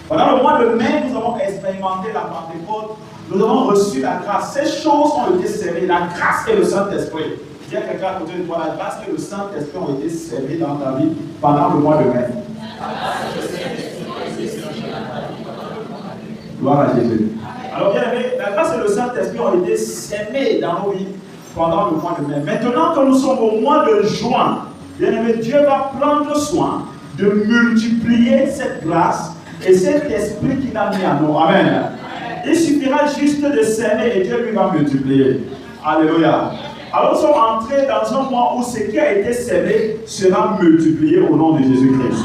Pendant le mois de mai, nous avons expérimenté la Pentecôte. Nous avons reçu la grâce. Ces choses ont été servées. La grâce et le Saint-Esprit. Dis à quelqu'un à côté de toi, la grâce et le Saint-Esprit ont été servis dans ta vie pendant le mois de mai. Gloire à Jésus. Alors bien aimé, la grâce et le Saint-Esprit ont été sémés dans nos vies pendant le mois de mai. Maintenant que nous sommes au mois de juin, bien aimé, Dieu va prendre soin de multiplier cette grâce et cet esprit qu'il a mis à nous. Amen. Il suffira juste de s'aimer et Dieu lui va multiplier. Alléluia. Alors nous sommes entrés dans un mois où ce qui a été sémé sera multiplié au nom de Jésus-Christ.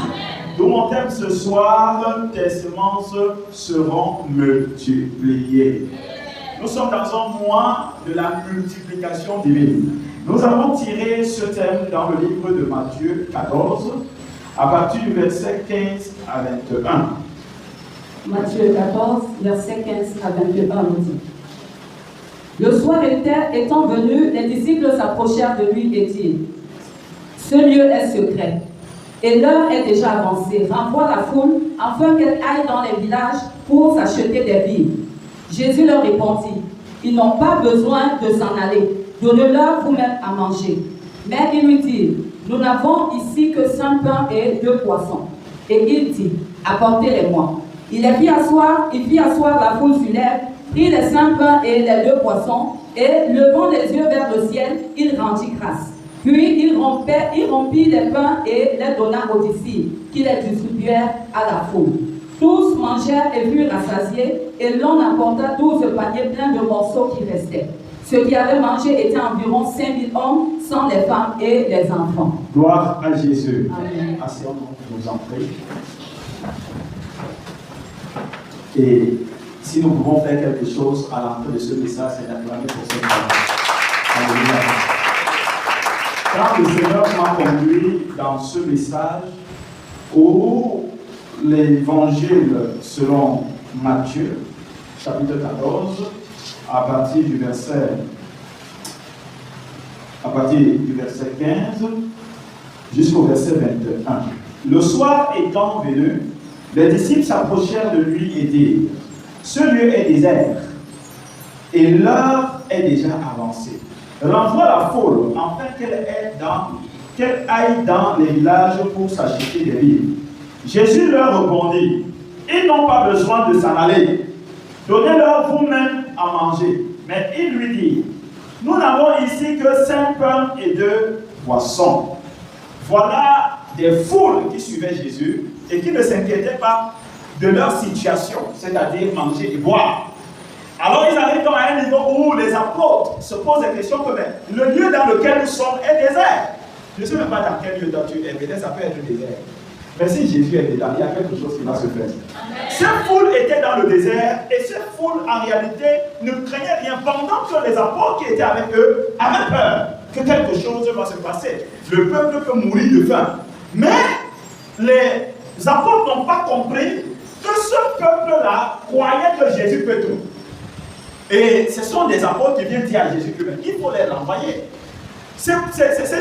Donc mon thème ce soir, tes semences seront multipliées. Nous sommes dans un mois de la multiplication divine. Nous avons tiré ce thème dans le livre de Matthieu 14, à partir du verset 15 à 21. Matthieu 14, verset 15 à 21 nous dit: Le soir étant venu, les disciples s'approchèrent de lui et dirent: Ce lieu est secret, et l'heure est déjà avancée. Renvoie la foule, afin qu'elle aille dans les villages pour s'acheter des vivres. Jésus leur répondit: Ils n'ont pas besoin de s'en aller. Donnez-leur vous-même à manger. Mais ils lui dirent: Nous n'avons ici que 5 pains et 2 poissons. Et il dit: Apportez-les-moi. Il fit asseoir la foule sur l'herbe, prit les 5 pains et les 2 poissons, et levant les yeux vers le ciel, il rendit grâce. Puis il rompit les pains et les donna aux disciples, qui les distribuèrent à la foule. Tous mangèrent et furent rassasiés, et l'on apporta 12 paniers pleins de morceaux qui restaient. Ceux qui avaient mangé étaient environ 5000 hommes, sans les femmes et les enfants. Gloire à Jésus. Amen. Asseyons-nous, nous en prie. Et si nous pouvons faire quelque chose à l'entrée de ce message, c'est d'acclamer pour cette parole. Quand le Seigneur m'a conduit dans ce message, où l'évangile selon Matthieu, chapitre 14, à partir du verset 15 jusqu'au verset 21. Le soir étant venu, les disciples s'approchèrent de lui et dirent: Ce lieu est désert, et l'heure est déjà avancée. Renvoie la foule, afin qu'elle aille dans les villages pour s'acheter des vivres. Jésus leur répondit: Ils n'ont pas besoin de s'en aller. Donnez-leur vous-même à manger. Mais il lui dit: Nous n'avons ici que 5 pains et 2 poissons. Voilà des foules qui suivaient Jésus et qui ne s'inquiétaient pas de leur situation, c'est-à-dire manger et boire. Alors ils arrivent à un niveau où les apôtres se posent la question que le lieu dans lequel nous sommes est désert. Je ne sais même pas dans quel lieu tu es, peut-être ça peut être désert. Mais si Jésus est dedans, il y a quelque chose qui va se faire. Ces foules étaient dans le désert et ces foules en réalité ne craignaient rien pendant que les apôtres qui étaient avec eux avaient peur que quelque chose va se passer. Le peuple peut mourir de faim. Mais les apôtres n'ont pas compris que ce peuple-là croyait que Jésus peut tout. Et ce sont des apôtres qui viennent dire à Jésus qu'il faut les renvoyer. Ces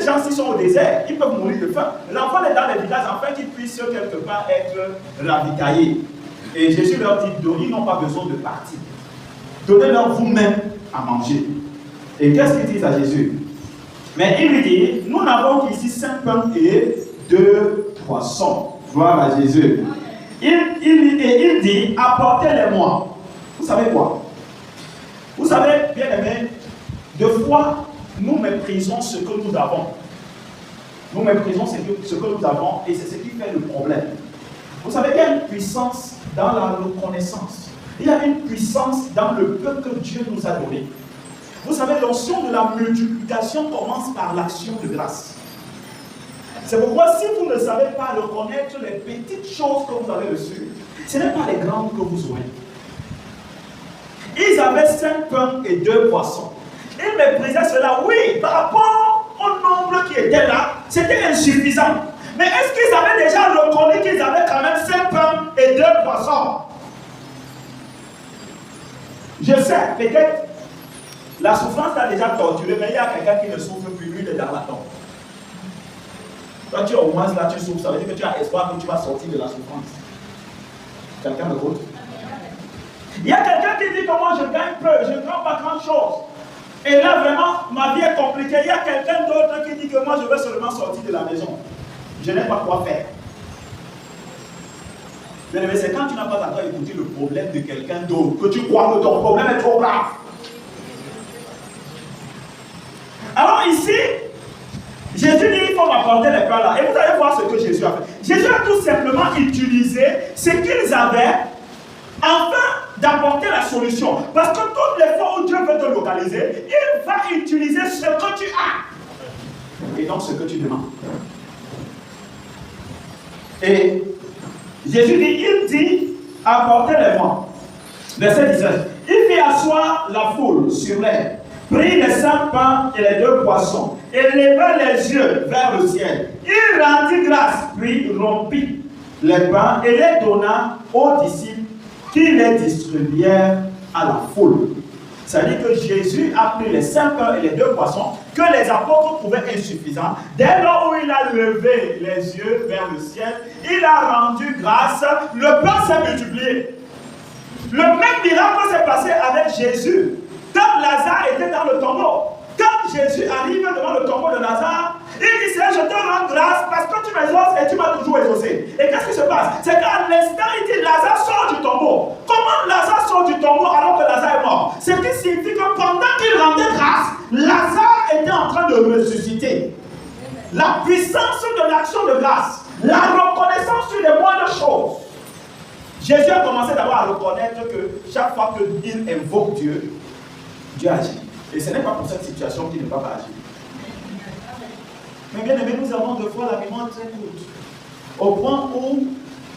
gens-ci sont au désert, ils peuvent mourir de faim. L'enfant est dans les villages afin qu'ils puissent quelque part être ravitaillés. Et Jésus leur dit: ils n'ont pas besoin de partir. Donnez-leur vous-même à manger. Et qu'est-ce qu'ils disent à Jésus? Mais il lui dit: Nous n'avons qu'ici 5 pains et 2 poissons. Gloire à Jésus. Il dit: Apportez-les-moi. Vous savez quoi? Vous savez, bien aimé, de fois, nous méprisons ce que nous avons. Nous méprisons ce que nous avons et c'est ce qui fait le problème. Vous savez, il y a une puissance dans la reconnaissance. Il y a une puissance dans le peu que Dieu nous a donné. Vous savez, l'onction de la multiplication commence par l'action de grâce. C'est pourquoi si vous ne savez pas reconnaître les petites choses que vous avez reçues, ce n'est pas les grandes que vous aurez. Ils avaient 5 pains et 2 poissons. Ils méprisaient cela, oui, par rapport au nombre qui était là, c'était insuffisant. Mais est-ce qu'ils avaient déjà reconnu qu'ils avaient quand même 5 pains et 2 poissons? Je sais, peut-être, la souffrance t'a déjà torturé, mais il y a quelqu'un qui ne souffre plus, lui, il est dans la tombe. Toi, tu es au moins là, tu souffres, ça veut dire que tu as espoir que tu vas sortir de la souffrance. Quelqu'un d'autre? Il y a quelqu'un qui dit que moi je gagne peu, je ne gagne pas grand chose. Et là vraiment, ma vie est compliquée. Il y a quelqu'un d'autre qui dit que moi je veux seulement sortir de la maison. Je n'ai pas quoi faire. Mais c'est quand tu n'as pas encore écouté le problème de quelqu'un d'autre que tu crois que ton problème est trop grave. Alors ici, Jésus dit il faut m'apporter les pains là. Et vous allez voir ce que Jésus a fait. Jésus a tout simplement utilisé ce qu'ils avaient afin d'apporter la solution. Parce que toutes les fois où Dieu veut te localiser, il va utiliser ce que tu as. Et donc ce que tu demandes. Et Jésus dit, il dit, apportez-les-moi. Verset 19. Il fit asseoir la foule sur l'herbe, prit les 5 pains et les 2 poissons, et leva les yeux vers le ciel. Il rendit grâce, puis rompit les pains et les donna aux disciples qui les distribuèrent à la foule. C'est-à-dire que Jésus a pris les 5 pains et les 2 poissons que les apôtres trouvaient insuffisants. Dès lors où il a levé les yeux vers le ciel, il a rendu grâce, le pain s'est multiplié. Le même miracle s'est passé avec Jésus. Quand Lazare était dans le tombeau, quand Jésus arrive devant le tombeau de Lazare, il dit, Seigneur, je te rends grâce parce que tu m'exauces et tu m'as toujours exaucé. Et qu'est-ce qui se passe? C'est qu'à l'instant, il dit, Lazare sort du tombeau. Comment Lazare sort du tombeau alors que Lazare est mort? C'est qui signifie que pendant qu'il rendait grâce, Lazare était en train de ressusciter. La puissance de l'action de grâce, la reconnaissance sur les moindres choses. Jésus a commencé d'abord à reconnaître que chaque fois qu'il invoque Dieu, Dieu agit. Et ce n'est pas pour cette situation qu'il ne va pas agir. Mais bien aimé, nous avons de fois la mémoire très courte. Au point où,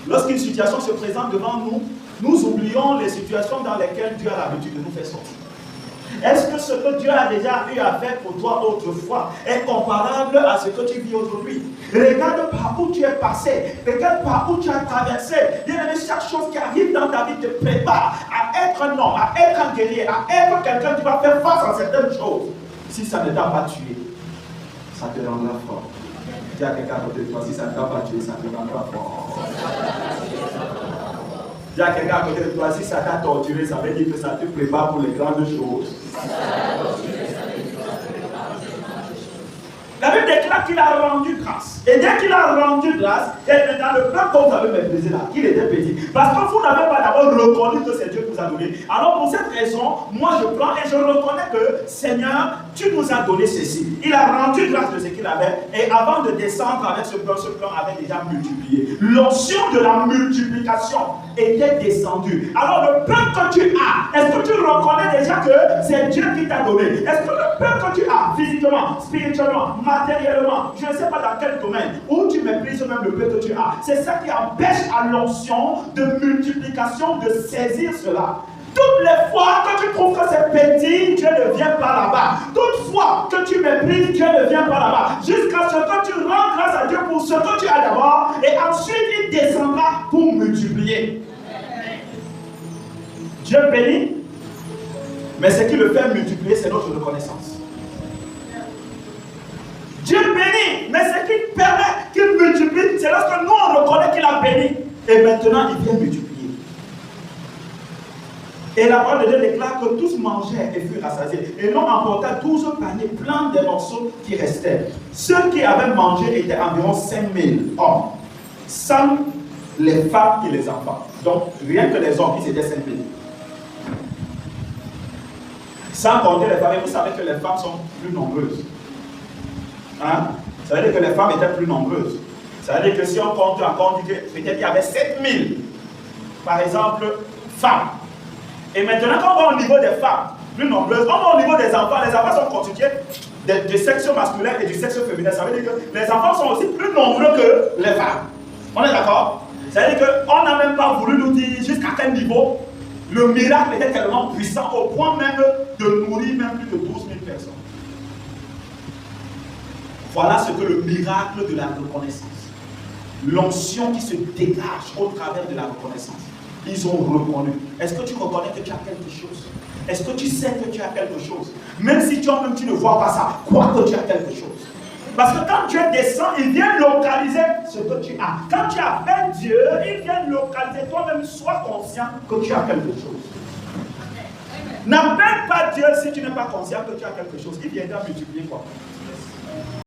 lorsqu'une situation se présente devant nous, nous oublions les situations dans lesquelles Dieu a l'habitude de nous faire sortir. Est-ce que ce que Dieu a déjà eu à faire pour toi autrefois est comparable à ce que tu vis aujourd'hui? Regarde par où tu es passé, regarde par où tu as traversé. Bien aimé, chaque chose qui arrive dans ta vie te prépare à être un homme, à être un guerrier, à être quelqu'un qui va faire face à certaines choses. Si ça ne t'a pas tué, ça te rendra fort. Dis à quelqu'un à côté de toi, si ça ne t'a pas tué, ça te rendra fort. Dis à quelqu'un à côté de toi, si ça t'a torturé, ça veut dire que ça te prépare pour les grandes choses. La Bible déclare qu'il a rendu grâce. Et dès qu'il a rendu grâce, et dans le plan qu'on vous avez méprisé là, qu'il était petit. Parce que vous n'avez pas d'abord reconnu que c'est Dieu qui vous a donné. Alors pour cette raison, moi je prends et je reconnais que Seigneur, tu nous as donné ceci. Il a rendu grâce de ce qu'il avait. Et avant de descendre avec ce plan avait déjà multiplié. L'onction de la multiplication était descendue. Alors le pain que tu as, est-ce que tu reconnais déjà que c'est Dieu qui t'a donné? Est-ce que le pain que tu as, physiquement, spirituellement, matériellement, je ne sais pas dans quel domaine, où tu méprises même le peu que tu as, c'est ça qui empêche à l'onction de multiplication de saisir cela. Toutes les fois que tu trouves que c'est petit, Dieu ne vient pas là-bas. Toutes les fois que tu méprises, Dieu ne vient pas là-bas. Jusqu'à ce que tu rends grâce à Dieu pour ce que tu as d'abord, et ensuite il descendra pour multiplier. Dieu bénit, mais ce qui le fait multiplier, c'est notre reconnaissance. Dieu bénit, mais ce qui permet qu'il multiplie, c'est lorsque nous on reconnaît qu'il a béni. Et maintenant, il vient multiplier. Et la parole de Dieu déclare que tous mangeaient et furent rassasiés. Et l'on emporta 12 paniers pleins des morceaux qui restaient. Ceux qui avaient mangé étaient environ 5000 hommes, sans les femmes et les enfants. Donc, rien que les hommes, ils étaient 5000. Sans compter les femmes, et vous savez que les femmes sont plus nombreuses. Hein? Ça veut dire que les femmes étaient plus nombreuses. Ça veut dire que si on compte encore, on dit que peut-être il y avait 7000, par exemple, femmes. Et maintenant, quand on va au niveau des femmes plus nombreuses, on va au niveau des enfants. Les enfants sont constitués du sexe masculin et du sexe féminin. Ça veut dire que les enfants sont aussi plus nombreux que les femmes. On est d'accord? Ça veut dire qu'on n'a même pas voulu nous dire jusqu'à quel niveau le miracle était tellement puissant au point même de nourrir même plus de 12 000 personnes. Voilà ce que le miracle de la reconnaissance. L'onction qui se dégage au travers de la reconnaissance. Ils ont reconnu. Est-ce que tu reconnais que tu as quelque chose? Est-ce que tu sais que tu as quelque chose? Même si toi-même tu ne vois pas ça, crois que tu as quelque chose. Parce que quand Dieu descend, il vient localiser ce que tu as. Quand tu appelles Dieu, il vient localiser. Toi-même, sois conscient que tu as quelque chose. N'appelle pas Dieu si tu n'es pas conscient que tu as quelque chose. Il viendra multiplier quoi.